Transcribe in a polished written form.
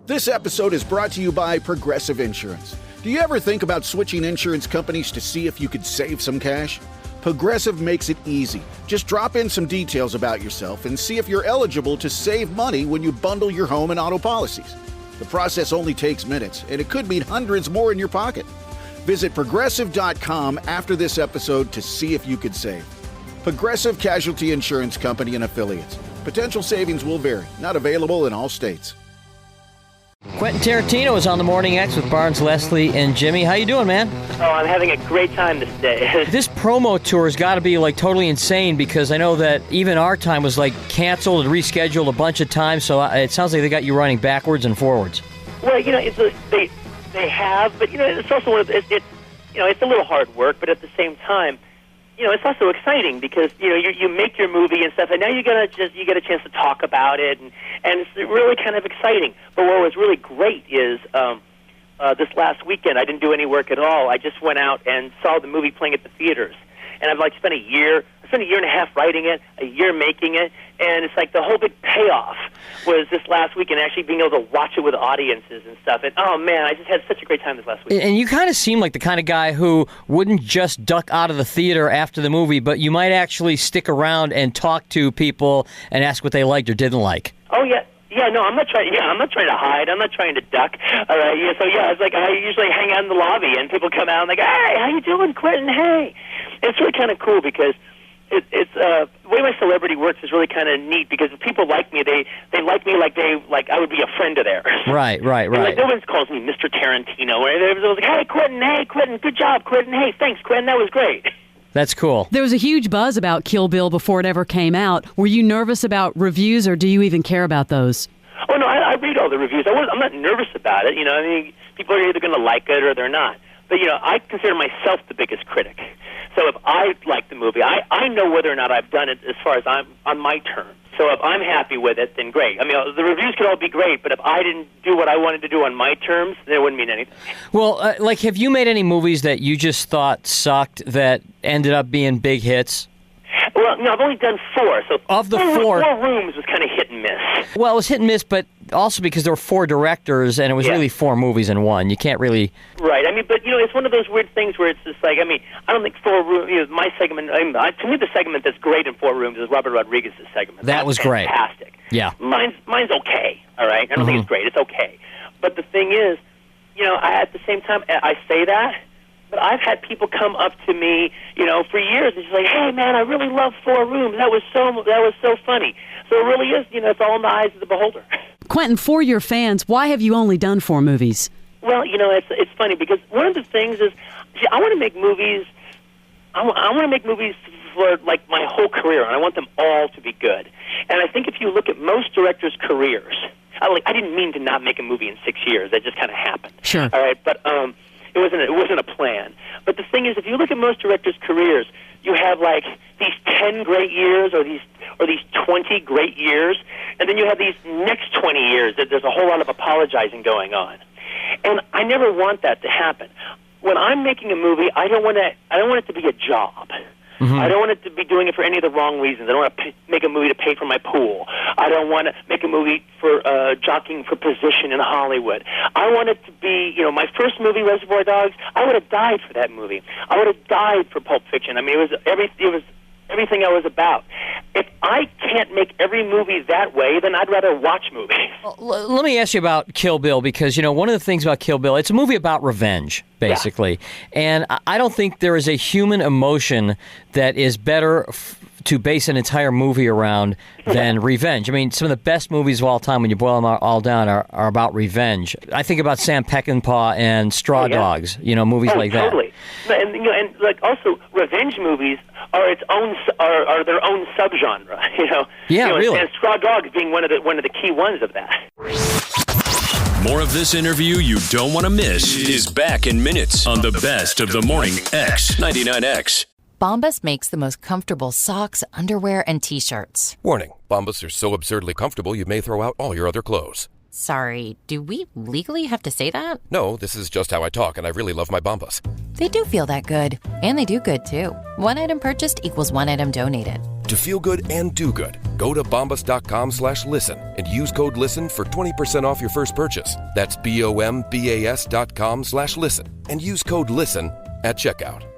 This episode is brought to you by Progressive Insurance. Do you ever think about switching insurance companies to see if you could save some cash? Progressive makes it easy. Just drop in some details about yourself and see if you're eligible to save money when you bundle your home and auto policies. The process only takes minutes, and it could mean hundreds more in your pocket. Visit Progressive.com after this episode to see if you could save. Progressive Casualty Insurance Company and Affiliates. Potential savings will vary. Not available in all states. Quentin Tarantino is on the Morning X with Barnes, Leslie, and Jimmy. How you doing, man? Oh, I'm having a great time this day. This promo tour has got to be like totally insane because I know that even our time was like canceled and rescheduled a bunch of times. So it sounds like they got you running backwards and forwards. Well, they have, but it's also it's a little hard work, but at the same time, it's also exciting because you make your movie and stuff, and now you get a chance to talk about it, and it's really kind of exciting. But what was really great is this last weekend I didn't do any work at all. I just went out and saw the movie playing at the theaters, and I've spent a year and a half writing it, a year making it, and it's like the whole big payoff was this last weekend, actually being able to watch it with audiences and stuff. And oh man, I just had such a great time this last week. And you kind of seem like the kind of guy who wouldn't just duck out of the theater after the movie, but you might actually stick around and talk to people and ask what they liked or didn't like. Oh yeah. Yeah, no, I'm not trying to hide. I'm not trying to duck. All right, yeah, so yeah, it's like I usually hang out in the lobby, and people come out and like, hey, how you doing, Quentin? Hey, it's really kind of cool because it's the way my celebrity works is really kind of neat because if people like me, they like me like I would be a friend of theirs. Right. Like no one calls me Mr. Tarantino. Or everyone's like, hey, Quentin, good job, Quentin. Hey, thanks, Quentin, that was great. That's cool. There was a huge buzz about Kill Bill before it ever came out. Were you nervous about reviews, or do you even care about those? Oh, no, I read all the reviews. I'm not nervous about it. I mean, people are either going to like it or they're not. But, I consider myself the biggest critic. So if I like the movie, I know whether or not I've done it as far as I'm on my terms. So if I'm happy with it, then great. I mean, the reviews could all be great, but if I didn't do what I wanted to do on my terms, then it wouldn't mean anything. Well, have you made any movies that you just thought sucked that ended up being big hits? Well, no, I've only done 4. So of the 4 Four Rooms was kind of hit and miss. Well, it was hit and miss, but also because there were 4 directors, and it was really 4 movies in one. You can't really... Right. I mean, but, it's one of those weird things where it's just like, I mean, I don't think 4 Rooms... my segment... to me, the segment that's great in 4 Rooms is Robert Rodriguez's segment. That was great. Fantastic. Yeah. Mine's okay, all right? I don't think it's great. It's okay. But the thing is, at the same time, I say that, but I've had people come up to me, for years, and just like, hey, man, I really love 4 Rooms. That was so funny. So it really is, it's all in the eyes of the beholder. Quentin, for your fans, why have you only done 4 movies? Well, it's funny because one of the things is, I want to make movies. I want to make movies for like my whole career, and I want them all to be good. And I think if you look at most directors' careers, I didn't mean to not make a movie in 6 years. That just kind of happened. Sure. All right, but it wasn't a plan. But the thing is, if you look at most directors' careers, you have like these 10 great years or these 20 great years, and then you have these next 20 years that there's a whole lot of apologizing going on. And I never want that to happen. When I'm making a movie, I don't want it to be a job. Mm-hmm. I don't want it to be doing it for any of the wrong reasons. I don't want to make a movie to pay for my pool. I don't want to make a movie for jockeying for position in Hollywood. I want it to be, my first movie, Reservoir Dogs, I would have died for that movie. I would have died for Pulp Fiction. I mean, it was everything I was about. If I can't make every movie that way, then I'd rather watch movies. Well, let me ask you about Kill Bill, because, one of the things about Kill Bill, it's a movie about revenge, basically. Yeah. And I don't think there is a human emotion that is better to base an entire movie around than revenge. I mean, some of the best movies of all time, when you boil them all down, are about revenge. I think about Sam Peckinpah and Straw Dogs, movies like that. Totally. And like also revenge movies are are their own subgenre, Yeah, really. And Straw Dogs being one of the key ones of that. More of this interview you don't want to miss is back in minutes on the best of the Morning X 99X. Bombas makes the most comfortable socks, underwear, and T-shirts. Warning, Bombas are so absurdly comfortable you may throw out all your other clothes. Sorry, do we legally have to say that? No, this is just how I talk, and I really love my Bombas. They do feel that good. And they do good, too. One item purchased equals one item donated. To feel good and do good, go to bombas.com/listen and use code LISTEN for 20% off your first purchase. That's BOMBAS.com/listen and use code LISTEN at checkout.